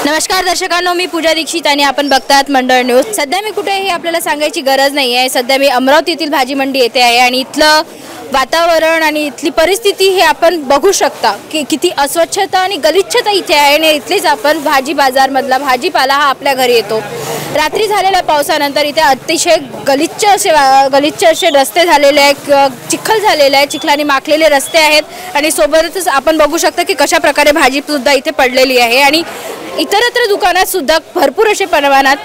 नमस्कार दर्शकांनो, मी पूजा दीक्षित आणि आपण बघतात मंडळ न्यूज। सध्या मी कुठे आहे हे आपल्याला सांगायची गरज नाही आहे। सध्या मी अमरावतीतील भाजी मंडी येथे आहे आणि इथलं वातावरण आणि इथली परिस्थिती हे आपण बघू शकता की किती अस्वच्छता आणि गलिच्छता इथे आहे। आणि इथलेच आपण भाजी बाजार मधला भाजीपाला हा आपल्या घरी येतो। रात्री झालेल्या पावसानंतर इथे अतिशय गलिच्छ असे रस्ते झालेले आहेत, चिखल झालेला आहे, चिखलाने माखलेले रस्ते आहेत आणि सोबतच आपण बघू शकता की कशा प्रकारे भाजी सुद्धा इथे पडलेली आहे आणि इतरत्र दुकानात सुद्धा भरपूर असे प्रमाणात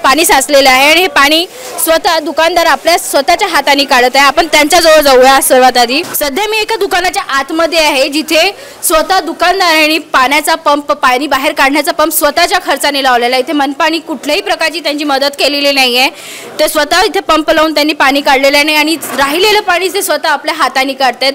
पाणी साचलेले आहे आणि हे पाणी स्वतः दुकानदार आपल्या स्वतःच्या हाताने काढत आहे। आपण त्यांच्या जवळ जाऊया। सर्वात आधी सध्या मी एका दुकानाच्या आतमध्ये आहे जिथे स्वतः दुकानदारांनी पाण्याचा पंप, पाणी बाहेर काढण्याचा पंप स्वतःच्या खर्चाने लावलेला आहे। इथे मनपाने कुठल्याही प्रकारची त्यांची मदत केलेली नाही आहे। ते स्वतः इथे पंप लावून त्यांनी पाणी काढलेलं आहे आणि राहिलेलं पाणी ते स्वतः आपल्या हाताने काढतात।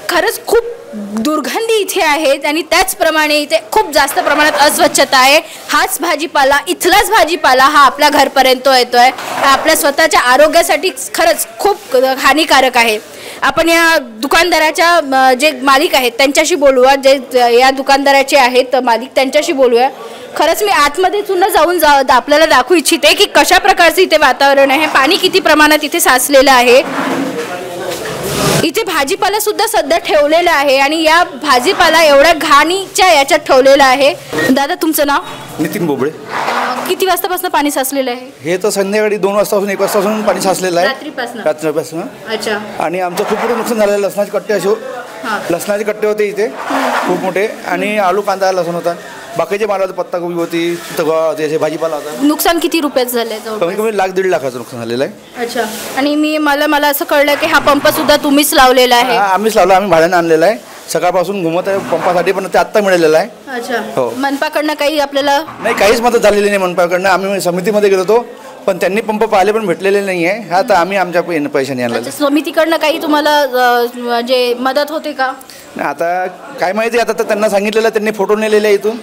खरंच खूप दुर्गंधी इथे आहेत आणि त्याचप्रमाणे इथे खूप जास्त प्रमाणात अस्वच्छता आहे। हाच भाजीपाला, इथलाच भाजीपाला हा आपल्या घरपर्यंत येतोय, आपल्या स्वतःच्या आरोग्यासाठी खरंच खूप हानिकारक आहे। आपण या दुकानदाराच्या जे मालिक आहेत त्यांच्याशी बोलूया, जे या दुकानदाराचे आहेत मालिक त्यांच्याशी बोलूया। खरंच मी आतमध्ये सुद्धा जाऊन आपल्याला दाखवू इच्छिते की कशा प्रकारचे इथे वातावरण आहे, पाणी किती प्रमाणात इथे साचलेलं आहे। इथे भाजीपाला सुद्धा सध्या ठेवलेला आहे आणि या भाजीपाला एवढ्या घाणीच्या याच्यात ठेवलेला आहे। दादा तुमचं नाव? नितीन बोबळे। किती वाजतापासून पाणी साचलेलं आहे? हे तर संध्याकाळी 2 वाजतापासून 1 वाजतापासून पाणी साचलेलं आहे। रात्रीपासून। अच्छा। आणि आमचं खूप मोठं नुकसान झालेलं। लसणाचे कट्टे असे लसणाचे कट्टे होते इथे खूप मोठे आणि आलू, कांदा, लसूण होता। बाकीचे माल होते, पत्ताकोबी होती, त्याचे भाजीपाला होता। नुकसान किती रुपयाचं झालंय? कमी कमी 1,00,000-1.5 लाखाचं नुकसान झालेलं आहे। अच्छा। आणि मला असं कळलं की हा पंप सुद्धा तुम्हीच लावलेला आहे? आम्हीच लावला, आम्ही भाड्याने आणलेला आहे। सकाळपासून घुमत आहे पंपासाठी, पण ते आत्ता मिळालेलं आहे। अच्छा। हो। मनपाकडनं काही आपल्याला? नाही, काहीच मदत झालेली नाही मनपाकडनं। आम्ही समितीमध्ये गेलो होतो पण त्यांनी पंप पाहिले पण भेटलेले नाही आहे। हा तर आम्ही आमच्या पैशाने आणला। समितीकडनं काही तुम्हाला जे मदत होते का? नाही, आता काय माहिती, आता तर त्यांना सांगितलेलं, त्यांनी फोटो नेलेले इथून,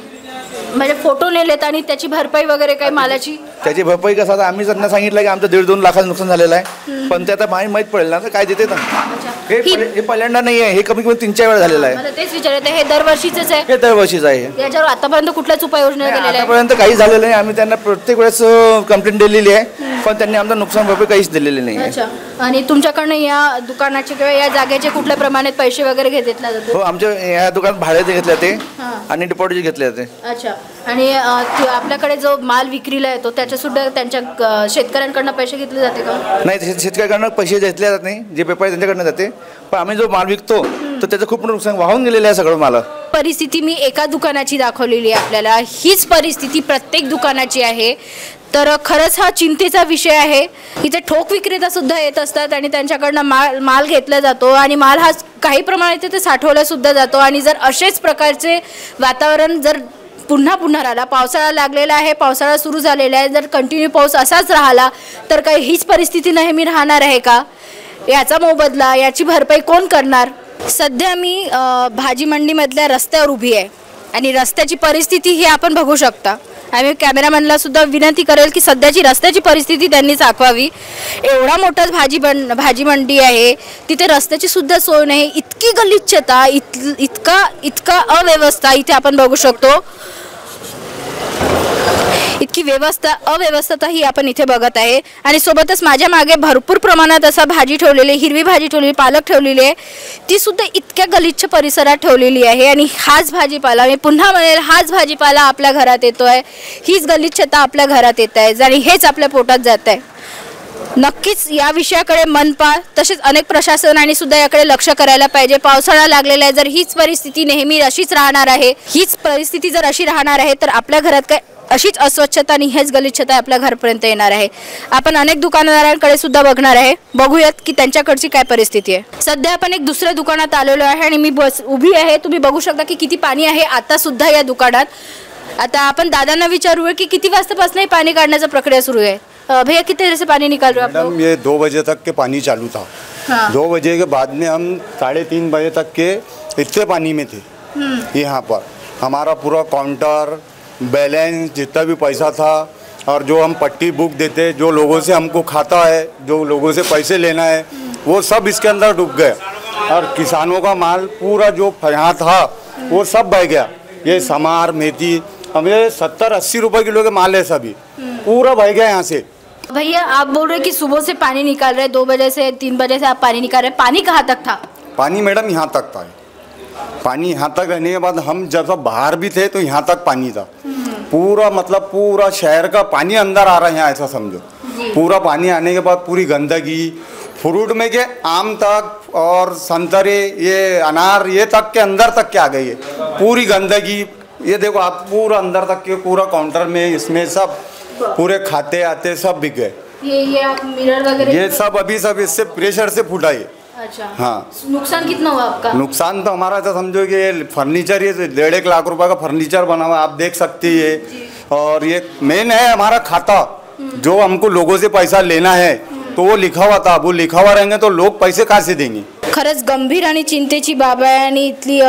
म्हणजे फोटो नेलेत आणि त्याची भरपाई वगैरे काही मालाची? त्याची भरपाई कसं, आता आम्ही त्यांना सांगितलं की आमचं 1.5-2 लाखाचं नुकसान झालेलं आहे, पण ते आता माहीत पडेल ना काय देते ना। हे पहिल्यांदा नाही आहे, हे कमी कमी 3-4 वेळा झालेलं आहे। मला तेच विचारायचं, हे दरवर्षीच आहे? हे दरवर्षीच आहे। याच्यावर आतापर्यंत कुठल्याच उपाययोजना केलेल्या आहे? आतापर्यंत काही झालेलं नाही। आम्ही त्यांना प्रत्येक वेळेस कंप्लेंट दिलेली आहे पण त्यांनी आमचं नुकसान भरपाई काहीच दिलेली नाही आहे। अच्छा। आणि तुमच्याकडनं या दुकानाचे किंवा या जागेचे कुठल्या प्रमाणात पैसे वगैरे घेतले जातात? हो, आमच्या या दुकानात भाडे घेतले जाते आणि डिपॉझिट घेतले जाते। अच्छा। आणि आपल्याकडे जो माल विक्रीला येतो त्याच्या सुद्धा त्यांच्या शेतकऱ्यांकडनं पैसे घेतले जाते का? नाही, शेतकऱ्यांकडनं पैसे घेतले जात नाही, जे पेपर त्यांच्याकडनं जाते। पण आम्ही जो माल विकतो तर त्याचं खूप नुकसान वाहून गेलेलं आहे सगळं माल। परिस्थिती मी एका दुकानाची दाखवलेली आहे आपल्याला, हीच परिस्थिती प्रत्येक दुकानाची आहे। तर खरंच हा चिंतेचा विषय आहे। इथे ठोक विक्रेता सुद्धा येत असतात आणि त्यांच्याकडनं माल घेतला जातो आणि माल हा काही प्रमाणात इथे साठवला सुद्धा जातो। आणि जर असेच प्रकारचे वातावरण जर पुन्हा राहिला, पावसाळा लागलेला आहे, पावसाळा सुरू झालेला आहे, जर कंटिन्यू पाऊस असाच राहिला तर काही हीच परिस्थिती नेहमी राहणार आहे का? याचा मोबदला, याची भरपाई कोण करणार? सध्या मी भाजी मंडीमधल्या रस्त्यावर उभी आहे आणि रस्त्याची परिस्थिती ही आपण बघू शकता। आम्ही कॅमेरामॅनला सुद्धा विनंती करेल की सध्याची रस्त्याची परिस्थिती त्यांनी दाखवावी। एवढा मोठा भाजी मंडी आहे, तिथे रस्त्याची सुद्धा सोय नाही, इतकी गलिच्छता, इतका अव्यवस्था इथे आपण बघू शकतो। इतकी अव्यवस्था ही आपण इथे बघत आहे आणि सोबतच माझ्या मागे भरपूर प्रमाणात असा भाजी ठेवलेली, हिरवी भाजी ठेवलेली, पालक ठेवलेली आहे, ती सुद्धा इतक्या गलिच्छ परिसरात ठेवलेली आहे। आणि हाच भाजीपाला, मी पुन्हा म्हणेल, हाच भाजीपाला आपल्या घरात येतोय, हीच गलिच्छता आपल्या घरात येत आहे आणि हेच आपल्या पोटात जात आहे। नक्कीच या विषयाकडे मनपा तसेच अनेक प्रशासनाने सुद्धा याकडे लक्ष करायला पाहिजे। पावसाळा लागलेला आहे, जर हीच परिस्थिती नेहमी अशीच राहणार आहे, हीच परिस्थिती जर अशी राहणार आहे तर आपल्या घरात काय अशीच अस्वच्छता आणि हेच गलिच्छता आपल्या घरापर्यंत येणार आहे। आपण अनेक दुकानदारांकडे सुद्धा बघणार आहे, बघूयात की त्यांच्याकडची काय परिस्थिती आहे। सध्या आपण एक दुसऱ्या दुकानात आलेलो आहे आणि मी उभी आहे, तुम्ही बघू शकता की किती पाणी आहे आता सुद्धा या दुकानात। आता आपण दादांना विचारूया की किती वाजतापासून पाणी काढण्याची प्रक्रिया सुरू आहे। भैया कितने देर से पानी निकाल रहे हो आप? मैडम, ये 2 बजे तक के पानी चालू था। हाँ। 2 बजे के बाद में हम 3:30 बजे तक के इतने पानी में थे। यहाँ पर हमारा पूरा काउंटर, बैलेंस, जितना भी पैसा था और जो हम पट्टी बुक देते, जो लोगों से हमको खाता है, जो लोगों से पैसे लेना है, वो सब इसके अंदर डूब गया। और किसानों का माल पूरा जो यहाँ था वो सब बह गया। ये समार, मेथी हमें 70-80 रुपए किलो के माल है सभी, पूरा बह गया यहाँ से। भैया आप बोल रहे हैं कि सुबह से पानी निकाल रहे, 2 बजे से 3 बजे से आप पानी निकाल रहे, पानी कहाँ तक था? पानी मैडम यहाँ तक था, पानी यहाँ तक रहने के बाद हम जब बाहर भी थे तो यहाँ तक पानी था, पूरा मतलब पूरा शहर का पानी अंदर आ रहा है यहाँ, ऐसा समझो। पूरा पानी आने के बाद पूरी गंदगी, फ्रूट में के आम तक और संतरे, ये अनार, ये तक के अंदर तक के आ गई है पूरी गंदगी। ये देखो आप, पूरा अंदर तक के पूरा काउंटर में इसमें सब पूरे खाते आते सब बिक गए। ये आप मिरर वगैरह, ये सब अभी सब इससे प्रेशर से फूटा है। अच्छा हाँ, नुकसान कितना हुआ आपका? नुकसान तो हमारा तो समझो कि ये फर्नीचर, ये 1.5 लाख रुपए का फर्नीचर बना हुआ, आप देख सकते हैं। और ये मेन है हमारा खाता, जो हमको लोगों से पैसा लेना है तो वो लिखा हुआ था, वो लिखा हुआ रहेंगे तो लोग पैसे कहाँ से देंगे? खरंच गंभीर आणि चिंतेची बाब आहे आणि इथली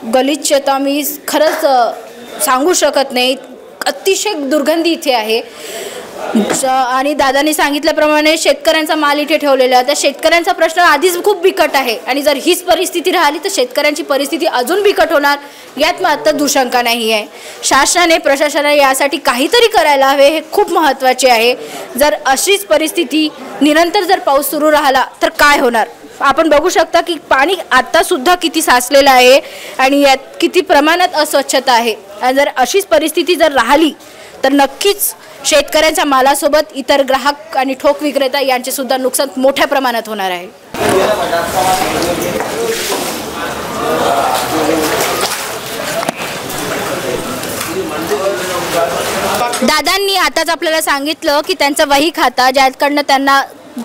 गलिच्छता मी खरंच सांगू शकत नाही, अतिशय दुर्गंधी इथे आहे। आणि दादांनी सांगितल्याप्रमाणे शेतकऱ्यांचा माल इथे ठेवलेला आहे, त्या शेतकऱ्यांचा प्रश्न आधीच खूप बिकट आहे आणि जर हीच परिस्थिती राहिली तर शेतकऱ्यांची परिस्थिती अजून बिकट होणार, यात मात्र दुशंका नाही आहे। शासनाने, प्रशासनाने यासाठी काहीतरी करायला हवे, हे खूप महत्त्वाचे आहे। जर अशीच परिस्थिती निरंतर जर पाऊस सुरू राहिला तर काय होणार? आपण बघू शकता की पाणी आता सुद्धा किती साचलेलं आहे आणि यात किती प्रमाणात अस्वच्छता आहे। आणि जर अशीच परिस्थिती जर राहिली तर नक्कीच शेतकऱ्यांच्या मालासोबत इतर ग्राहक आणि ठोक विक्रेता यांचे सुद्धा नुकसान मोठ्या प्रमाणात होणार आहे। दादांनी आताच आपल्याला सांगितलं की त्यांचा वही खाता, ज्याकडनं त्यांना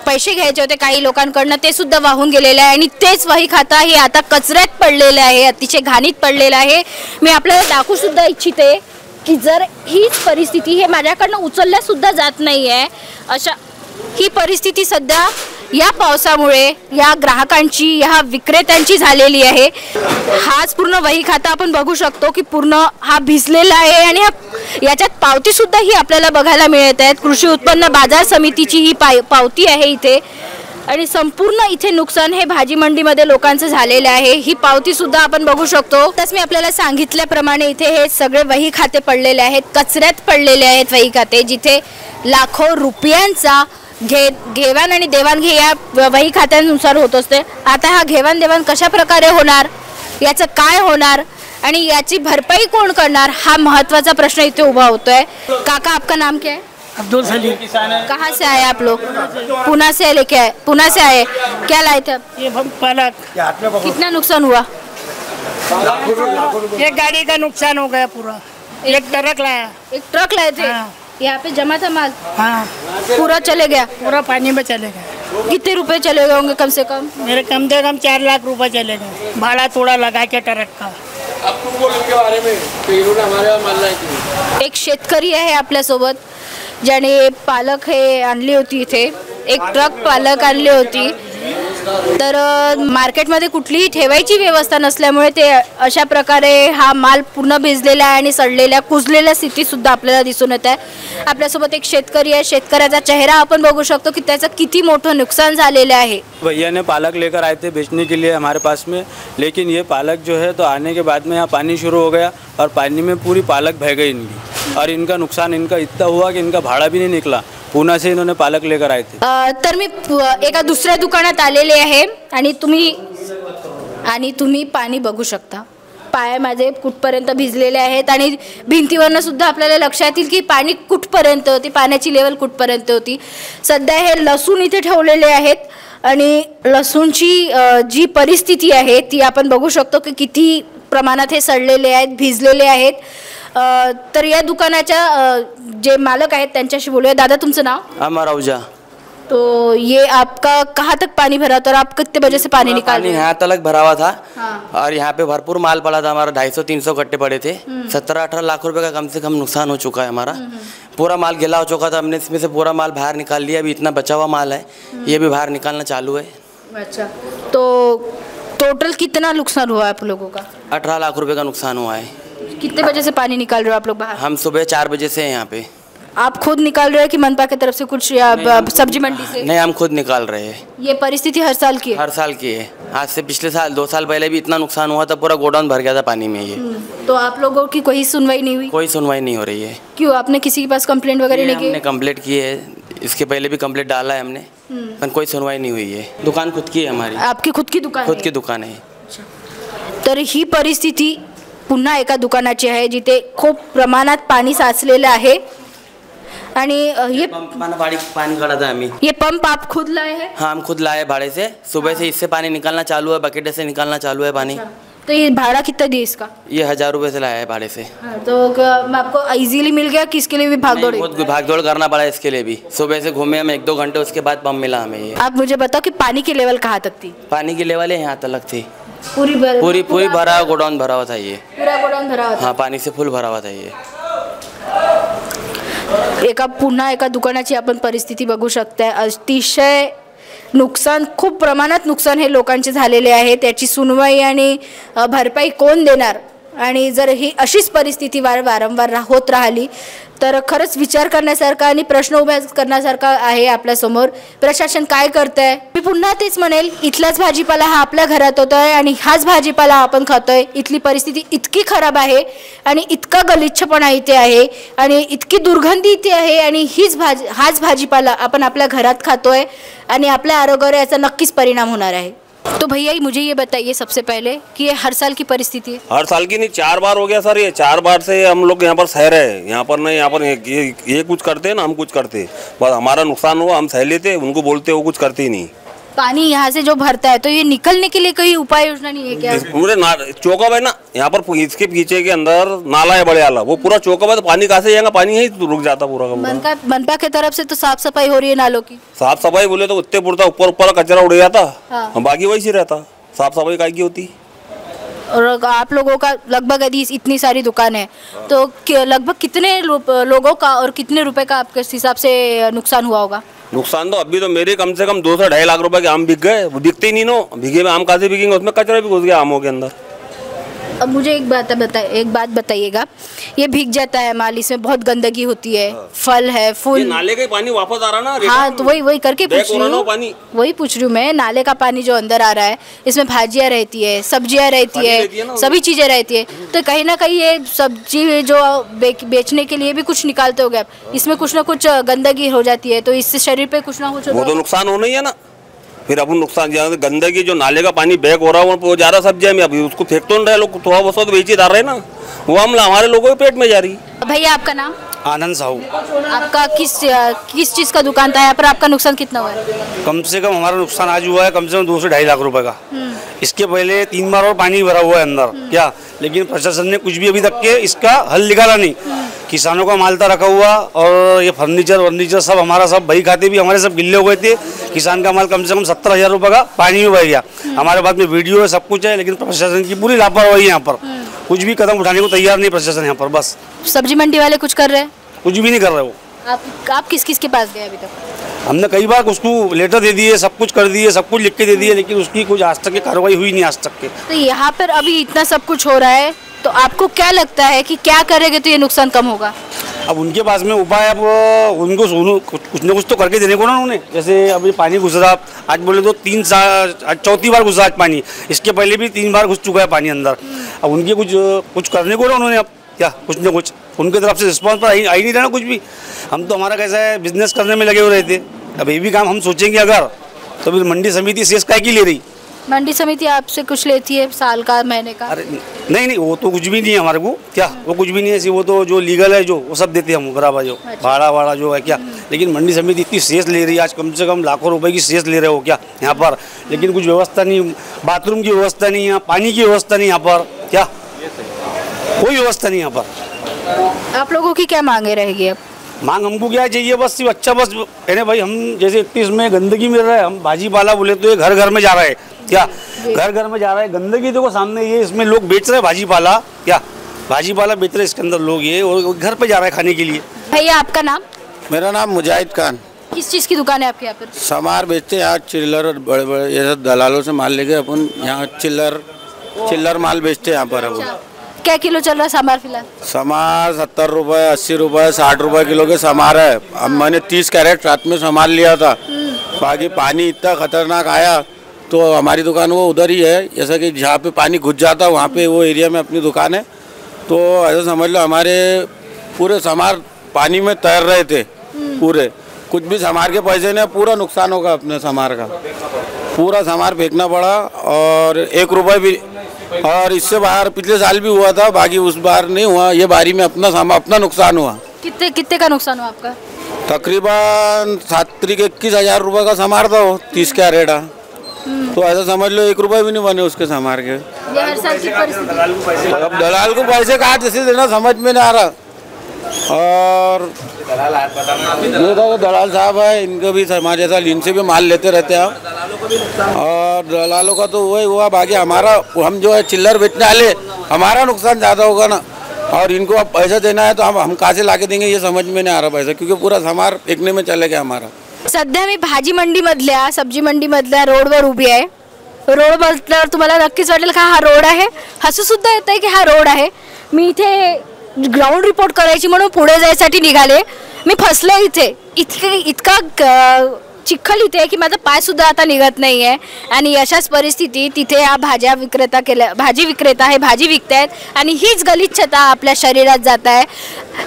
पैसे घ्यायचे होते काही लोकांकडनं, ते सुद्धा वाहून गेलेले आहे आणि तेच वही खाता हे आता कचऱ्यात पडलेलं आहे, अतिशय घाणीत पडलेलं आहे। मी आपल्याला दाखवू सुद्धा इच्छिते की जर हीच परिस्थिती, हे माझ्याकडनं उचलल्या सुद्धा जात नाही आहे, अशा ही परिस्थिती सध्या या पावसामुळे या ग्राहकांची, या विक्रेत्यांची झालेली आहे। हाच पूर्ण वही खाता आपण बघू शकतो की पूर्ण हा भिजलेला आहे आणि याच्यात पावती सुद्धा ही आपल्याला बघायला मिळत आहे। कृषी उत्पन्न बाजार समितीची ही पावती आहे इथे आणि संपूर्ण इथे नुकसान हे भाजी मंडीमध्ये लोकांचं झालेलं आहे। ही पावती सुद्धा आपण बघू शकतो। तसं मी आपल्याला सांगितल्याप्रमाणे इथे हे सगळे वही खाते पडलेले आहेत, कचऱ्यात पडलेले आहेत वही खाते, जिथे लाखो रुपयांचा घेवाण आणि देवाणघे या वही खात्यानुसार होत असते। आता हा घेवाण देवाण कशा प्रकारे होणार, याचं काय होणार आणि याची भरपाई कोण करणार, हा महत्त्वाचा प्रश्न इथे उभा होतोय। काका, आपका नाम क्या है? अब्दुल सलीम। कहाँ से आए आप लोग? पुणे से लेके आए? पुणे से आए, क्या लाए थे? ये पालक। कितना नुकसान हुआ? एक गाड़ी का नुकसान हो गया पूरा, एक ट्रक लाया। एक ट्रक लाए थे? हाँ। यहाँ पे जमा था माल? हाँ, पूरा चले गया? पूरा पानी में चले गए। कितने रुपए चले गए होंगे कम से कम? मेरे कम से कम 4 लाख रुपए चले गए, भाड़ा थोड़ा लगा के ट्रक का। इनके बारे में हमारे मानना है। एक शेतकरी आहे आपल्यासोबत, ज्याने पालक हे आणली होती इथे, एक ट्रक पालक आणली होती, तर मार्केटमध्ये कुठलीही ठेवायची व्यवस्था नसल्यामुळे ते अशा प्रकारे हा माल पूर्ण भिजलेला आहे आणि सडलेल्या कुजलेल्या स्थिती सुद्धा आपल्याला दिसून येत आहे। आपल्यासोबत एक शेतकरी आहे, शेतकऱ्याचा चेहरा आपण बघू शकतो की त्याचं किती मोठं नुकसान झालेलं आहे। भैया ने पालक लेकर आए थे बेचने के लिए हमारे पास में, लेकिन ये पालक जो है तो आने के बाद में यहाँ पानी शुरू हो गया और पानी में पूरी पालक बह गई इनकी, और इनका नुकसान इनका इतना हुआ कि इनका भाड़ा भी नहीं निकला। पुणे से इन्होंने पालक लेकर आए थे। तर मी एका दुसऱ्या दुकानात आलेले आहे आणि तुम्ही पाणी बघू शकता, पाय माझे कुठपर्यंत भिजलेले आहेत आणि भिंतीवरनं सुद्धा आपल्याला लक्षात येईल की पाणी कुठपर्यंत होती, पाण्याची लेवल कुठपर्यंत होती। सध्या हे लसूण इथे ठेवलेले आहेत आणि लसूणची जी परिस्थिती आहे ती आपण बघू शकतो की किती प्रमाणात हे सडलेले आहेत, भिजलेले आहेत। तर या दुकानाच्या जे मालक आहेत त्यांच्याशी बोलूया। दादा, तुमचं नाव? अमर औजा। तो ये आपका कहाँ तक पानी भरा था और आप कितने बजे से पानी निकाल रहे हैं? यहाँ तक भरा हुआ था। हाँ। और यहाँ पे भरपूर माल पड़ा था हमारा, 250-300 कट्टे पड़े थे। 17-18 लाख रुपए का कम से कम नुकसान हो चुका है हमारा। पूरा माल गिला हो चुका था, हमने इसमें से पूरा माल बाहर निकाल लिया। अभी इतना बचा हुआ माल है, ये भी बाहर निकालना चालू है। अच्छा, तो टोटल कितना नुकसान हुआ आप लोगों का? 18 लाख रुपए का नुकसान हुआ है। कितने बजे से पानी निकाल रहे हो आप लोग बाहर? हम सुबह 4 बजे से हैं यहाँ पे। आप खुद निकाल रहे हैं कि मनपा की तरफ से कुछ या सब्जी मंडी से? नहीं, हम खुद निकाल रहे हैं। ये परिस्थिति हर साल की है? हर साल की है। आज से पिछले साल 2 साल पहले भी इतना नुकसान हुआ था, पूरा गोडाउन भर गया था पानी में। ये तो आप लोगों की कोई सुनवाई नहीं हुई? कोई सुनवाई नहीं हो रही है। क्यों, आपने किसी के पास कंप्लेंट वगैरह नहीं की? हमने कंप्लेंट की है, इसके पहले भी कंप्लेंट डाला है हमने, पर कोई सुनवाई नहीं हुई है। दुकान खुद की है हमारी। आपकी खुद की दुकान? खुद की दुकान है। तर ही परिस्थिती पुन्हा एका दुकानाची आहे जिथे खूप प्रमाणात पाणी साचलेलं आहे आणि ये पानी काढ़ा था हमें। ये पंप आप खुद लाए हैं? हाँ, हम खुद लाए भाड़े से। सुबह से इससे पानी निकालना चालू है, बकेट से निकालना चालू है पानी। तो ये भाड़ा कितना दिया इसका? ये 1000 रुपये से लाया है भाड़े से। तो आपको इजीली मिल गया कि इसके लिए भी भाग दौड़? बहुत भाग दौड़ करना पड़ा इसके लिए भी। सुबह से घूमे हम 1-2 घंटे, उसके बाद पंप मिला हमें ये। आप मुझे बताओ कि पानी की लेवल कहाँ तक थी? पानी की लेवल यहाँ तक थी। पूरी भरा गोडाउन भरा हुआ था ये। पूरा गोडाउन भरा हुआ था? हाँ, पानी से फुल भरा हुआ था ये। पुन्हा एका दुकानाची आपण परिस्थिती बघू शकताय। अतिशय नुकसान, खूप प्रमाणात नुकसान हे लोकांचे झालेले आहे। त्याची सुनवाई आणि भरपाई कोण देणार? आणि जर ही अशीच परिस्थिती वारंवार होत राहिली तर खरंच विचार करण्यासारखा आणि प्रश्न उभे करण्यासारखा आहे आपल्यासमोर। प्रशासन काय करतंय? मी पुन्हा तेच म्हणेल, इथलाच भाजीपाला हा आपल्या घरात होतोय आणि हाच भाजीपाला आपण खातोय। इथली परिस्थिती इतकी खराब आहे आणि इतका गलिच्छपणा इथे आहे आणि इतकी दुर्गंधी इथे आहे आणि हाच भाजीपाला आपण आपल्या घरात खातोय आणि आपल्या आरोग्यावर याचा नक्कीच परिणाम होणार आहे। तो भैया मुझे ये बताइए सबसे पहले कि ये हर साल की परिस्थिति है? हर साल की नहीं, 4 बार हो गया सर। ये 4 बार से हम लोग यहाँ पर सह रहे हैं। यहाँ पर नहीं, यहाँ पर ये कुछ करते हैं ना, हम कुछ करते हैं। बस हमारा नुकसान हुआ, हम सह लेते, उनको बोलते वो कुछ करते ही नहीं। पानी यहाँ से जो भरता है तो ये निकलने के लिए कोई उपाय योजना नहीं है क्या? पूरे चौकअप है ना यहाँ पर, इसके पीछे के अंदर नाला है बड़े वाला, वो पूरा चौकअप है, तो पानी कहाँ से जाएगा? पानी यही तो रुक जाता पूरा का पूरा। मनपा की तरफ से तो साफ सफाई हो रही है नालों की? साफ सफाई बोले तो उत्ते पुरता ऊपर कचरा उड़ जाता। हाँ। बाकी वही रहता, साफ सफाई काय की होती। और आप लोगों का लगभग यदि इतनी सारी दुकान है तो लगभग कितने लोगों का और कितने रुपए का आपके हिसाब से नुकसान हुआ होगा? नुकसान तो अभी तो मेरे कम से कम 2 से 2.5 लाख रुपए के आम बिक गए। वो बिकते ही नहीं नो, भीगे में आम कहाँ से बिकेंगे? उसमें कचरा भी घुस गया आमों के अंदर। अब मुझे एक बात बताइएगा, ये भीग जाता है माल, इसमें बहुत गंदगी होती है, फल है, फूल, नाले का पानी वापस आ रहा ना। हाँ, तो वही करके पूछ रही हूँ मैं। नाले का पानी जो अंदर आ रहा है, इसमें भाजियाँ रहती है, सब्जियाँ रहती है, सभी चीजें रहती है। तो कहीं ना कहीं ये सब्जी जो बेचने के लिए भी कुछ निकालते हो गए, इसमें कुछ ना कुछ गंदगी हो जाती है, तो इससे शरीर पे कुछ ना कुछ वो तो नुकसान होना ही है ना। फिर अपन नुकसान, गंदगी जो नाले का पानी बैक हो रहा है वो जा रहा सब्जी में, अभी उसको फेंक तो नहीं रहे लोग, थोड़ा बहुत तो बेची जा रहे हैं ना, वो हम हमारे लोगों के पेट में जा रही। भैया आपका नाम? आनंद साहू। आपका किस चीज़ का दुकान था यहाँ पर? आपका नुकसान कितना हुआ है? कम से कम हमारा नुकसान आज हुआ है कम से कम 2 से 2.5 लाख रुपए का। इसके पहले 3 बार और पानी भरा हुआ है अंदर क्या, लेकिन प्रशासन ने कुछ भी अभी तक के इसका हल निकाला नहीं। किसानों का माल था रखा हुआ और ये फर्नीचर सब हमारा सब बही खाते भी हमारे सब गिल्ले हो गए थे। किसान का माल कम से कम 70,000 रुपये का पानी में बह गया। हमारे पास में वीडियो है, सब कुछ है, लेकिन प्रशासन की पूरी लापरवाही यहाँ पर। कुछ भी कदम उठाने को तैयार नहीं प्रशासन यहाँ पर। बस सब्जी मंडी वाले कुछ कर रहे हैं? कुछ भी नहीं कर रहे वो। आप किस के पास गए अभी तक? हमने कई बार उसको लेटर दे दिए, सब कुछ कर दिए, सब कुछ लिख के दे दिए, लेकिन उसकी कुछ आज तक की कार्रवाई हुई नहीं आज तक के। तो यहाँ पर अभी इतना सब कुछ हो रहा है, तो आपको क्या लगता है कि क्या करेंगे तो ये नुकसान कम होगा? अब उनके पास में उपाय, अब उनको कुछ न कुछ तो करके देने को ना उन्होंने। जैसे अभी पानी घुस रहा, आज बोले तो 4थी बार घुसा आज पानी, इसके पहले भी 3 बार घुस चुका है पानी अंदर। अब उनके कुछ करने को ना उन्होंने, अब क्या कुछ न कुछ उनकी तरफ से रिस्पॉन्स पर आई नहीं रहा ना कुछ भी। हम तो हमारा कैसा है, बिजनेस करने में लगे हुए रहते। अब ये भी काम हम सोचेंगे अगर, तो फिर मंडी समिति शेष काय की ले रही? मंडी समिति आपसे कुछ लेती है साल का, महीने का? अरे नहीं, वो तो कुछ भी नहीं है हमारे को। क्या वो कुछ भी नहीं है, वो तो जो लीगल है जो वो सब देते हैं हम बराबर, जो भाड़ा जो है क्या। लेकिन मंडी समिति इतनी शेष ले रही है, आज कम से कम लाखों रुपए की शेष ले रहे हो क्या यहाँ पर, लेकिन कुछ व्यवस्था नहीं, बाथरूम की व्यवस्था नहीं, यहाँ पानी की व्यवस्था नहीं, यहाँ पर क्या कोई व्यवस्था नहीं यहाँ पर। आप लोगों की क्या मांगे रहेगी अब? मांग हमको क्या चाहिए, बस सिर्फ अच्छा, बस कहने भाई हम जैसे 31 में गंदगी मिल रहा है, हम भाजीपाला बोले तो ये घर में जा रहा है क्या, घर में जा रहा है। गंदगी देखो सामने, ये इसमें लोग बेच रहे हैं भाजीपाला, क्या भाजीपाला बेच रहे हैं इसके अंदर लोग, ये और घर पे जा रहा है खाने के लिए। भैया आपका नाम? मेरा नाम मुजाहिद खान। किस चीज़ की दुकान है आपके यहाँ पर? सामान बेचते हैं, आज चिल्लर और बड़े ये सब दलालों से माल लेके अपन यहाँ चिल्लर माल बेचते हैं यहाँ पर। अब क्या किलो चल रहा है समार फिलहाल? समार 70 रुपये, 80 रुपये, 60 रुपये किलो के समार है। अब मैंने 30 कैरेट रात में संभाल लिया था। बाकी पानी इतना खतरनाक आया तो हमारी दुकान वो उधर ही है, जैसा कि जहाँ पे पानी घुस जाता वहाँ पे वो एरिया में अपनी दुकान है। तो ऐसा समझ लो हमारे पूरे समार पानी में तैर रहे थे पूरे, कुछ भी समार के पैसे नहीं, पूरा नुकसान होगा अपने समार का, पूरा समार फेंकना पड़ा और 1 रुपये भी। और इससे बाहर पिछले साल भी हुआ था, बाकी उस बार नहीं हुआ, ये बारी में अपना नुकसान हुआ। कितने का नुकसान हुआ आपका? तकरीबन 21,000 रुपये का समार था वो, 30 कैरेट। तो ऐसा समझ लो 1 रुपये भी नहीं बने उसके समार के। ये हर साल की परिस्थिति। अब दलाल को पैसे कहाँ जैसे देना समझ में नहीं आ रहा। और ये तो दलाल साहब है, इनको भी हमारे जैसा इनसे भी माल लेते रहते हैं हम। और दलालों का तो वही हुआ, बाकी हमारा हम जो है चिल्लर बेचने वाले, हमारा नुकसान ज़्यादा होगा ना। और इनको अब पैसा देना है तो हम कहाँ से ला के देंगे, ये समझ में नहीं आ रहा पैसा, क्योंकि पूरा समार फेकने में चले गया हमारा। सध्या मी भाजी मंडी मधल्या, सब्जी मंडी मधल्या रोडवर उभी आहे। रोड म्हटल्यावर तुम्हाला नक्कीच वाटेल का हा रोड आहे, हसू सुद्धा येतंय की हा रोड आहे। मी इथे ग्राउंड रिपोर्ट करायची म्हणून पुढे जायसाठी निघाले, मी फसले इथे। इतका चिखल इथे की माझा पाय सुद्धा आता निघत नाही आहे। आणि अशाच परिस्थितीत तिथे हा भाजी विक्रेता हे भाजी विकतायत आणि हीच गलिच्छता आपल्या शरीरात जात आहे।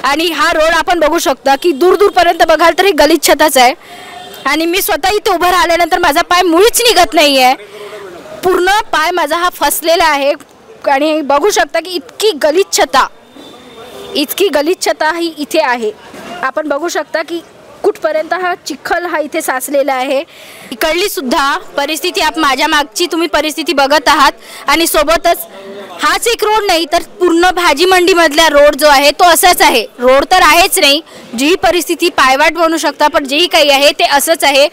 आणि हा रोड आपण बघू शकता की दूर दूरपर्यंत बघाल तर ही गलिच्छताच आहे। आणि मी स्वतः इथे उभं राहिल्यानंतर माझा पाय मुळीच निघत नाही आहे, पूर्ण पाय माझा हा फसलेला आहे। आणि बघू शकता की इतकी गलिच्छता ही इथे आहे। आपण बघू शकता की कुठपर्यंत हा चिखल हा इथे साचलेला आहे। इकडली सुद्धा परिस्थिती आप माझ्या मागची तुम्ही परिस्थिती बघत आहात। आणि सोबतच हाच एक रोड नाही तर पूर्ण भाजी मंडी मधला रोड जो आहे तो असाच आहे। रोड तर आहेच नाही, जी परिस्थिती पायवाट बनू शकता, पण जे काही आहे ते असंच आहे।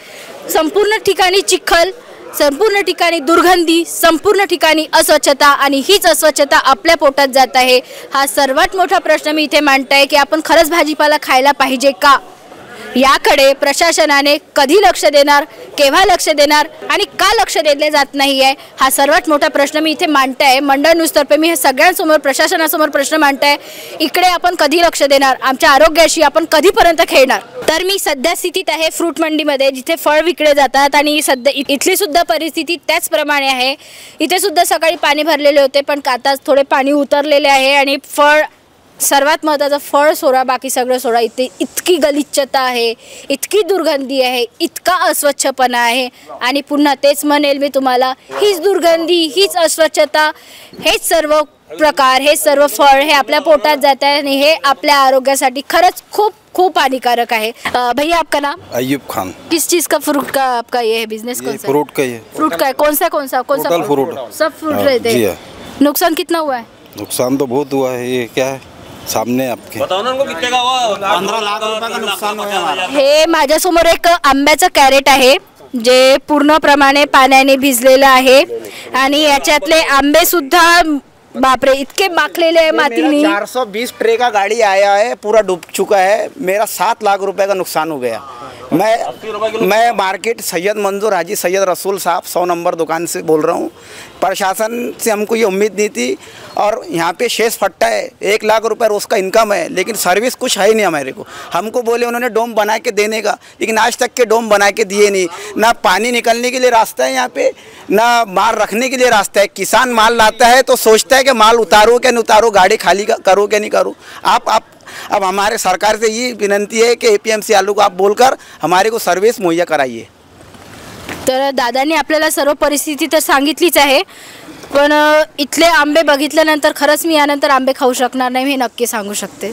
संपूर्ण ठिकाणी चिखल, संपूर्ण ठिकाणी दुर्गंधी, संपूर्ण ठिकाणी अस्वच्छता आणि हीच अस्वच्छता आपल्या पोटात जात आहे। हा सर्वात मोठा प्रश्न मी इथे मांडताय की आपण खरंच भाजीपाला खायला पाहिजे का, याकडे प्रशासनाने कधी लक्ष देणार, केव्हा लक्ष देणार आणि का लक्ष दिले जात नाही आहे, हा सर्वात मोठा प्रश्न मी इथे मांडताय। मंडळ न्यूजतर्फे मी हे सगळ्यांसमोर प्रशासनासमोर प्रश्न मांडताय। इकडे आपण कधी लक्ष देणार, आमच्या आरोग्याशी आपण कधीपर्यंत खेळणार। तर मी सध्या स्थितीत आहे फ्रूट मंडीमध्ये, जिथे फळ विकले जातात आणि सध्या इथली सुद्धा परिस्थिती त्याचप्रमाणे आहे। इथे सुद्धा सकाळी पाणी भरलेले होते, पण आता थोडे पाणी उतरलेले आहे आणि फळ, सर्वात महत्त्वाचं फळ सोडा, बाकी सगळं सोडा, इथे इतकी गलिच्छता आहे, इतकी दुर्गंधी आहे, इतका अस्वच्छपणा आहे। आणि पुन्हा तेच म्हणेल मी तुम्हाला, हीच दुर्गंधी, हीच अस्वच्छता, हेच सर्व प्रकार, हे सर्व फळ हे आपल्या पोटात जात आहे आणि हे आपल्या आरोग्यासाठी खरंच खूप खूप हानिकारक है। भैया आपका नाम? अयूब खान। किस चीज़ का फ्रूट का आपका ये है बिजनेस? कौन सा? फ्रूट का ही है। फ्रूट का है। कौन सा फ्रूट? सब फ्रूट रहते हैं। नुकसान कितना हुआ है? नुकसान तो बहुत हुआ है। ये क्या है सामने आपके? बताओ ना उनको कितने का हुआ? 15 लाख रुपए का नुकसान हुआ। हे माझ्यासमोर एक आंब्याचं कॅरेट आहे, जे पूर्णप्रमाणे पाण्याने भिजलेलं आहे आणि याच्यातले आंबे सुद्धा बापरे इतके माखलेले हैं मातीने। 420 ट्रे का गाड़ी आया है, पूरा डूब चुका है। मेरा 7 लाख रुपए का नुकसान हो गया। मैं मार्केट सैयद मंजूर हाजी सैयद रसूल साहब 100 नंबर दुकान से बोल रहा हूँ। प्रशासन से हमको ये उम्मीद नहीं थी, और यहाँ पे शेष फट्टा है, 1 लाख रुपए रोज़ का इनकम है, लेकिन सर्विस कुछ है ही नहीं हमारे को। हमको बोले उन्होंने डोम बना के देने का, लेकिन आज तक के डोम बना के दिए नहीं। ना पानी निकलने के लिए रास्ता है यहाँ पे, ना माल रखने के लिए रास्ता है। किसान माल लाता है तो सोचता है कि माल उतारो क्या नहीं उतारो, गाड़ी खाली करो क्या नहीं करो। अब हमारे सरकार से ये विनंती है कि APMC आलू को आप बोलकर हमारे को सर्विस मुहैया कराइए। तर दादांनी आपल्याला सर्व परिस्थिती तर सांगितलीच आहे, पण इथले आंबे बघितल्यानंतर खरंच मी यानंतर आंबे खाऊ शकणार नाही, हे नक्की सांगू शकते।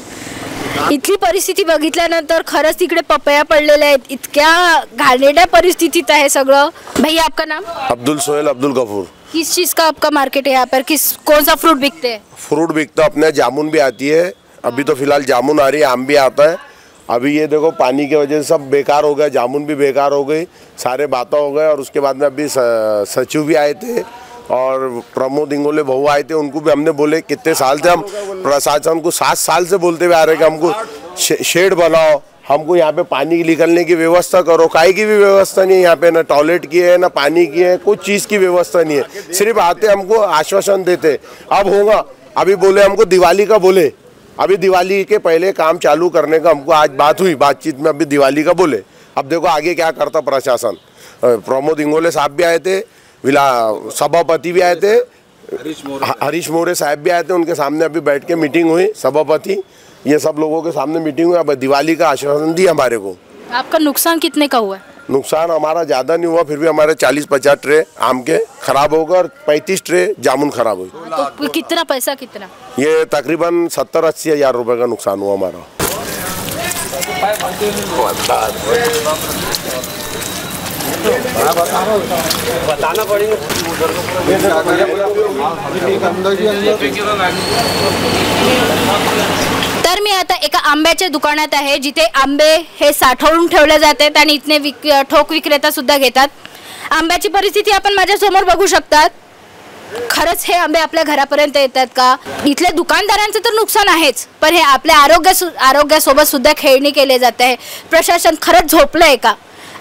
इथली परिस्थिती बघितल्यानंतर खरंच तिकडे पपया पडलेले आहेत, इतक्या घाणेरड्या परिस्थितीत आहे सगळं। भैया आपका नाम? अब्दुल सोहेल अब्दुल गफूर। किस चीज़ का आपका मार्केट है यहाँ पर? कौन सा फ्रूट बिकते हैं? फ्रूट बिकता अपने जामुन भी आती है, अभी तो फिलहाल जामुन आ रही है, आम भी आता है। अभी ये देखो पानी की वजह से सब बेकार हो गया, जामुन भी बेकार हो गई, सारे बातें हो गए। और उसके बाद में अभी सचिव भी आए थे और प्रमोद इंगोले बहू आए थे, उनको भी हमने बोले कितने साल से हम प्रशासन को 7 साल से बोलते हुए आ रहे कि हमको शेड बनाओ, हमको यहाँ पे पानी निकलने की व्यवस्था करो। काई की भी व्यवस्था नहीं है यहाँ पे, ना टॉयलेट की है ना पानी की है, कुछ चीज़ की व्यवस्था नहीं है। सिर्फ आते हमको आश्वासन देते अब होगा, अभी बोले हमको दिवाली का बोले, अभी दिवाली के पहले काम चालू करने का हमको आज बात हुई, बातचीत में अभी दिवाली का बोले। अब देखो आगे क्या करता प्रशासन। प्रमोद इंगोले साहब भी आए थे, सभापति भी आए थे, हरीश मोरे साहब भी आए थे, उनके सामने अभी बैठ के मीटिंग हुई, सभापति ये सब लोगों के सामने मीटिंग हुई। अब दिवाली का आश्वासन दिया हमारे को। आपका नुकसान कितने का हुआ है? नुकसान हमारा ज़्यादा नहीं हुआ, फिर भी हमारे 40-50 ट्रे आम के खराब हो गए और 35 ट्रे जामुन खराब हुई। तो कितना पैसा कितना? ये तकरीबन 70-80 हज़ार रुपये का नुकसान हुआ हमारा। बताना पड़ेगा। तर मी आता एका आंब्याच्या दुकानात आहे, जिथे आंबे हे साठवून ठेवले जातात आणि इथले ठोक विक्रेता सुद्धा घेतात। आंब्याची परिस्थिती आपण माझ्या समोर बघू शकतात। खरंच हे आंबे आपल्या घरापर्यंत येतात का? इथल्या दुकानदारांचं तर नुकसान आहेच, पण हे आपल्या आरोग्यासोबत सुद्धा खेळणी केले जाते आहे। प्रशासन खरंच झोपलंय का?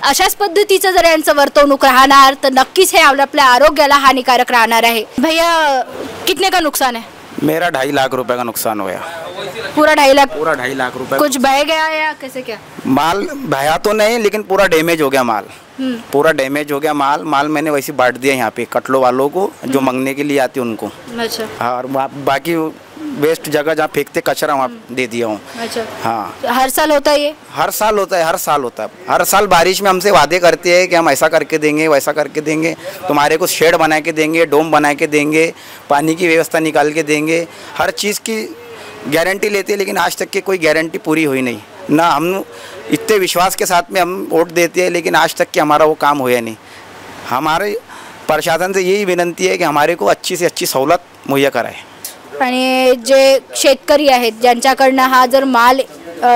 अशाच पद्धतीचं जर यांचं वर्तवणूक राहणार तर नक्कीच हे आपल्या आरोग्याला हानिकारक राहणार आहे। भैया कितने का नुकसान है? मेरा 2.5 लाख रुपए का नुकसान हुआ। पूरा 2.5 लाख? पूरा 2.5 लाख रुपए। कुछ बह गया या कैसे क्या? माल बहा तो नहीं, लेकिन पूरा डैमेज हो गया माल। पूरा डैमेज हो गया माल। माल मैंने वैसे बांट दिया यहाँ पे कटलो वालों को, जो मंगने के लिए आते उनको। अच्छा। और बाकी वेस्ट जगह जहाँ फेंकते कचरा वहाँ दे दिया हूँ। अच्छा। हाँ, हर साल होता है ये? हर साल होता है, हर साल होता है। हर साल बारिश में हमसे वादे करते हैं कि हम ऐसा करके देंगे, वैसा करके देंगे, तुम्हारे को शेड बना के देंगे, डोम बना के देंगे, पानी की व्यवस्था निकाल के देंगे। हर चीज़ की गारंटी लेते हैं, लेकिन आज तक की कोई गारंटी पूरी हुई नहीं। ना हम इतने विश्वास के साथ में हम वोट देते हैं, लेकिन आज तक कि हमारा वो काम हुआ नहीं। हमारे प्रशासन से यही विनंती है कि हमारे को अच्छी से अच्छी सहूलत मुहैया कराए। आणि जे शेतकरी आहेत ज्यांच्याकडनं हा जर माल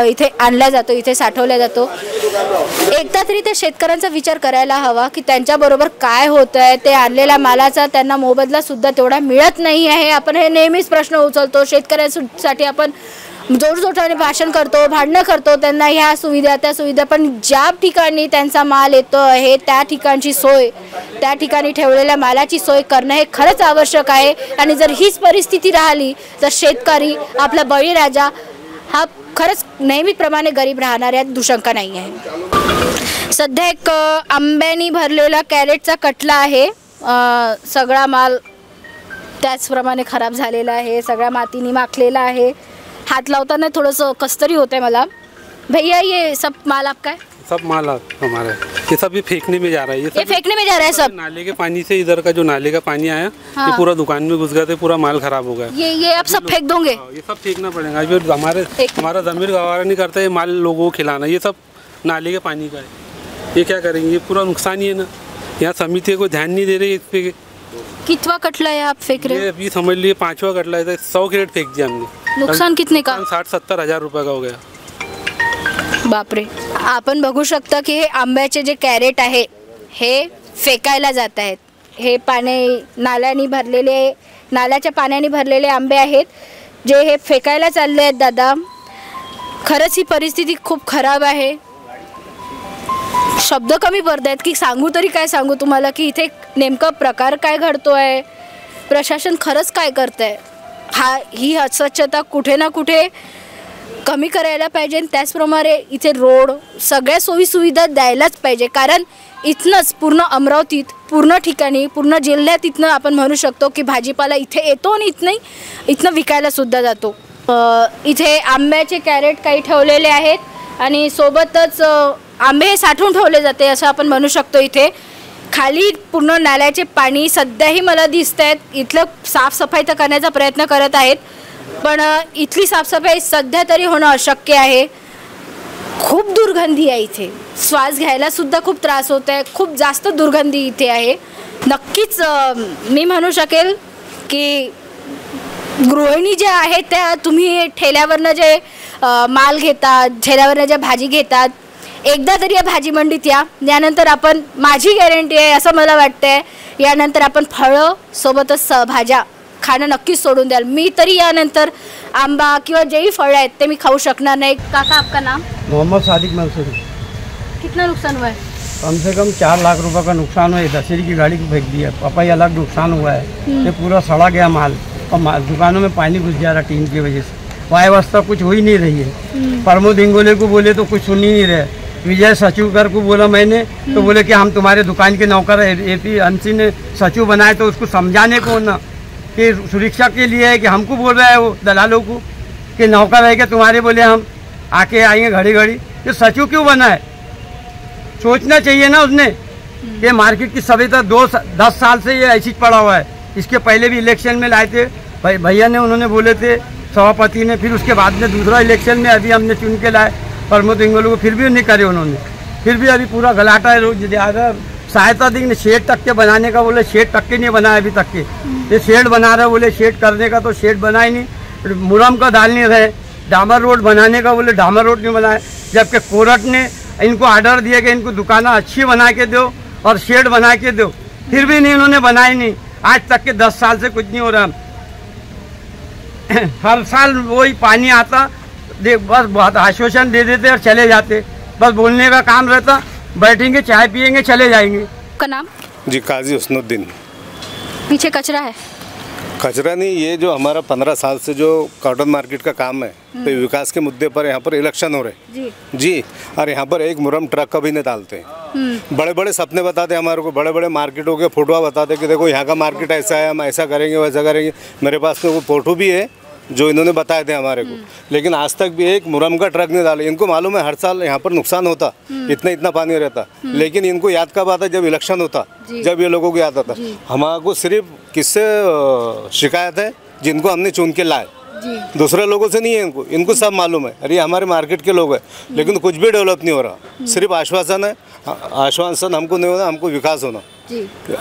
इथे आणला जातो, इथे साठवला जातो, एकदा तरी त्या शेतकऱ्यांचा विचार करायला हवा की त्यांच्याबरोबर काय होतं आहे। ते आणलेल्या मालाचा त्यांना मोबदला सुद्धा तेवढा मिळत नाही आहे। आपण हे नेहमीच प्रश्न उचलतो, शेतकऱ्यांसाठी आपण जोरजोराने भाषण करतो, भांडणं करतो, त्यांना ह्या सुविधा त्या सुविधा, पण ज्या ठिकाणी त्यांचा माल येतो आहे त्या ठिकाणची सोय, त्या ठिकाणी ठेवलेल्या मालाची सोय करणं हे खरंच आवश्यक आहे। आणि जर हीच परिस्थिती राहिली तर शेतकरी आपला बळीराजा हा खरंच नेहमीप्रमाणे गरीब राहणार यात दुशंका नाही आहे। सध्या एक आंब्यानी भरलेला कॅरेटचा कटला आहे। सगळा माल त्याचप्रमाणे खराब झालेला आहे, सगळ्या मातीने माखलेला आहे। हाथ लावताना थोड़सा कस्तरी होता है मला। भैया ये सब माल आपका है? सब माल हमारा है, ये सब भी फेंकने में जा रहा है। ये फेंकने में जा रहा है सब? नाले के पानी से, इधर का जो नाले का पानी आया, हाँ। ये पूरा दुकान में घुस गया था, पूरा माल खराब हो गया। ये आप सब फेंक दोगे? ये सब फेंकना पड़ेगा, फिर हमारा ज़मीर गवारा नहीं करता है माल लोगों को खिलाना। ये सब नाले के पानी का है, ये क्या करेंगे? ये पूरा नुकसान ही है ना। यहाँ समिति को ध्यान नहीं दे रही इस पे। कितवा कटला है आप फेंक रहे? ये अभी समझ लिए 5वां कटला है। 100 क्रेट फेंक दिया हमने। नुकसान कितने का? 60-70 हज़ार रुपये का हो गया। बापरे। आपण बघू शकता की हे आंब्याचे जे कॅरेट आहे हे फेकायला जात आहेत। हे नाल्याच्या पाण्याने भरलेले आंबे आहेत जे हे फेकायला चालले आहेत। दादा खरंच ही परिस्थिती खूप खराब आहे। शब्द कमी पडत आहेत की सांगू तरी काय सांगू तुम्हाला की इथे नेमका प्रकार काय घडतोय, प्रशासन खरंच काय करतंय। ही अस्वच्छता कुठे ना कुठे कमी करायला पाहिजे। त्याचप्रमाणे इथे रोड सगळ्या सोयी सुविधा द्यायलाच पाहिजे, कारण इथनंच पूर्ण अमरावतीत, पूर्ण ठिकाणी, पूर्ण जिल्ह्यात इथनं आपण म्हणू शकतो की भाजीपाला इथे येतो आणि इथनं विकायला सुद्धा जातो। इथे आंब्याचे कॅरेट काही ठेवलेले आहेत आणि सोबतच आंबे हे साठवून ठेवले जाते असं आपण म्हणू शकतो। इथे खाली पूर्ण नाल्याचे पाणी सध्याही मला दिसत आहेत। इथलं साफसफाई तर करण्याचा प्रयत्न करत आहेत, पण इथली साफसफाई सध्या तरी होणं अशक्य आहे। खूप दुर्गंधी आहे इथे, श्वास घ्यायला सुद्धा खूप त्रास होत आहे। खूप जास्त दुर्गंधी इथे आहे। नक्कीच मी म्हणू शकेल की गृहिणी ज्या आहेत त्या तुम्ही ठेल्यावरनं जे माल घेतात, ठेल्यावरनं ज्या भाजी घेतात, एकदा तरी या भाजी मंडीत यानंतर आपण, माझी गॅरंटी आहे असं मला वाटतंय, यानंतर आपण फळं सोबतच भाज्या खाणं नक्कीच सोडून द्याल। मी तरी यानंतर आंबा किंवा जेही फळ आहेत ते मी खाऊ शकणार नाही। काका आपका नाम? मोहम्मद सादिक मंसूरी। कितना नुकसान हुआ है? कम से कम 4 लाख रुपए का नुकसान हुआ है। दशहरी की गाड़ी को फेंक दिया, पपाई अलग नुकसान हुआ है। ये पूरा सड़ा गया माल और दुकानों में पानी घुस जा रहा टीन की वजह से। वह अवस्था कुछ हो ही नहीं रही है। प्रमोद इंगोले को बोले तो कुछ सुन ही नहीं रहे। विजय सचिवकर को बोला मैंने तो बोले कि हम तुम्हारे दुकान के नौकर AP अंशी ने सचिव बनाए, तो उसको समझाने को ना कि सुरक्षा के लिए है कि हमको बोल रहा है वो दलालों को कि नौकर है कि तुम्हारे, बोले हम आके आएंगे घड़ी घड़ी। ये सचिव क्यों बना है? सोचना चाहिए ना उसने। ये मार्केट की सभ्यता 10 साल से ये ऐसी पड़ा हुआ है। इसके पहले भी इलेक्शन में लाए थे भैया ने, उन्होंने बोले थे सभापति ने, फिर उसके बाद में दूसरा इलेक्शन में अभी हमने चुन के लाए प्रमोद इंगोले को, फिर भी नहीं करे उन्होंने। फिर भी अभी पूरा गलाटा है। ज़्यादा सहायता देंगे शेड तक के बनाने का, बोले शेड तक के नहीं बनाया अभी तक के। ये शेड बना रहे, बोले शेड करने का, तो शेड बनाए नहीं। मुरम का डाल नहीं रहे। डामर रोड बनाने का, बोले डामर रोड नहीं बनाए। जबकि कोर्ट ने इनको ऑर्डर दिया कि इनको दुकानें अच्छी बना के दो और शेड बना के दो, फिर भी नहीं, उन्होंने बनाई नहीं। आज तक के 10 साल से कुछ नहीं हो रहा। हर साल वही पानी आता, बस बहुत आश्वासन दे देते और चले जाते। बस बोलने का काम रहता, बैठेंगे चाय पियेंगे चले जाएंगे। का नाम? जी काजी हुस्नुद्दीन। पीछे कचरा है? कचरा नहीं, ये जो हमारा 15 साल से जो कॉटन मार्केट का काम है, तो विकास के मुद्दे पर यहाँ पर इलेक्शन हो रहे जी। और यहाँ पर एक मुरम ट्रक का भी नहीं डालते। बड़े बड़े सपने बताते हमारे को, बड़े बड़े मार्केटों के फोटो बताते कि देखो यहाँ का मार्केट ऐसा है, हम ऐसा करेंगे वैसा करेंगे। मेरे पास में वो फोटो भी है जो इन्होंने बताए थे हमारे को, लेकिन आज तक भी एक मुरम का ट्रक नहीं डाले। इनको मालूम है हर साल यहाँ पर नुकसान होता, इतना पानी रहता, लेकिन इनको याद कब आता? जब इलेक्शन होता, जब ये लोगों को याद आता। हमारे सिर्फ किससे शिकायत है? जिनको हमने चुन के लाए, दूसरे लोगों से नहीं है। इनको सब मालूम है, अरे हमारे मार्केट के लोग हैं, लेकिन कुछ भी डेवलप नहीं हो रहा। सिर्फ आश्वासन है, आश्वासन हमको नहीं होना, हमको विकास होना।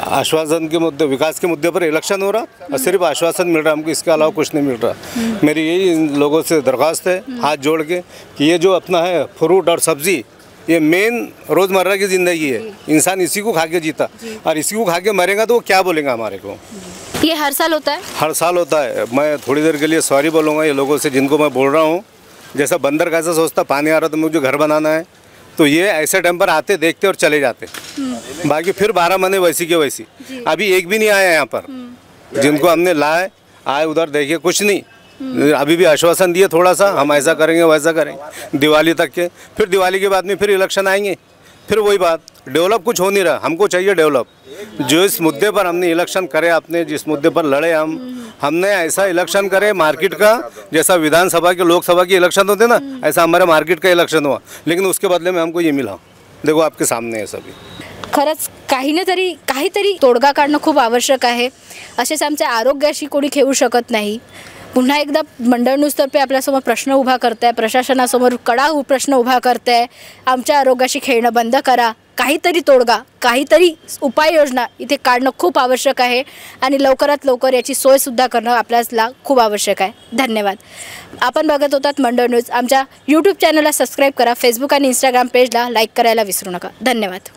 आश्वासन के मुद्दे, विकास के मुद्दे पर इलेक्शन हो रहा और सिर्फ आश्वासन मिल रहा, हमको इसके अलावा कुछ नहीं मिल रहा। मेरी यही इन लोगों से दरख्वास्त है हाथ जोड़ के कि ये जो अपना है फ्रूट और सब्जी, ये मेन रोज़मर्रा की ज़िंदगी है। इंसान इसी को खा के जीता और इसी को खा के मरेगा तो वो क्या बोलेगा हमारे को? ये हर साल होता है? हर साल होता है। मैं थोड़ी देर के लिए सॉरी बोलूँगा ये लोगों से जिनको मैं बोल रहा हूँ। जैसा बंदर कैसा सोचता पानी आ रहा तो मुझे घर बनाना है, तो ये ऐसे टाइम पर आते देखते और चले जाते। बाकी फिर 12 महीने वैसी के वैसी। अभी एक भी नहीं आया यहाँ पर। जिनको हमने लाए आए उधर देखिए कुछ नहीं। अभी भी आश्वासन दिए थोड़ा सा, हम ऐसा करेंगे वैसा करेंगे दिवाली तक के। फिर दिवाली के बाद में फिर इलेक्शन आएंगे, फिर वही बात। डेवलप कुछ हो नहीं रहा। हमको चाहिए डेवलप। जो इस मुद्दे पर हमने इलेक्शन करे, आपने जिस मुद्दे पर लड़े, हमने ऐसा इलेक्शन करे मार्केट का, जैसा विधानसभा के लोकसभा के इलेक्शन होते ना, ऐसा हमारे मार्केट का इलेक्शन हुआ। लेकिन उसके बदले में हमको ये मिला। देखो आपके सामने है सभी। खरंच काहीतरी तोडगा काढणं खूप आवश्यक आहे। असेच आमच्या आरोग्याशी कोणी खेळू शकत नाही। पुन्हा एकदा मंडळ न्यूजतर्फे आपल्यासमोर प्रश्न उभा करताय, प्रशासनासमोर कडा प्रश्न उभा करताय, आमच्या आरोग्याशी खेळणं बंद करा, काहीतरी तोडगा, काहीतरी उपाययोजना इथे काढणं खूप आवश्यक आहे आणि लवकरात लवकर याची सोयसुद्धा करणं आपल्याला खूप आवश्यक आहे। धन्यवाद। आपण बघत होतात मंडळ न्यूज। आमच्या यूट्यूब चॅनलला सबस्क्राईब करा, फेसबुक आणि इंस्टाग्राम पेजला लाईक करायला विसरू नका। धन्यवाद।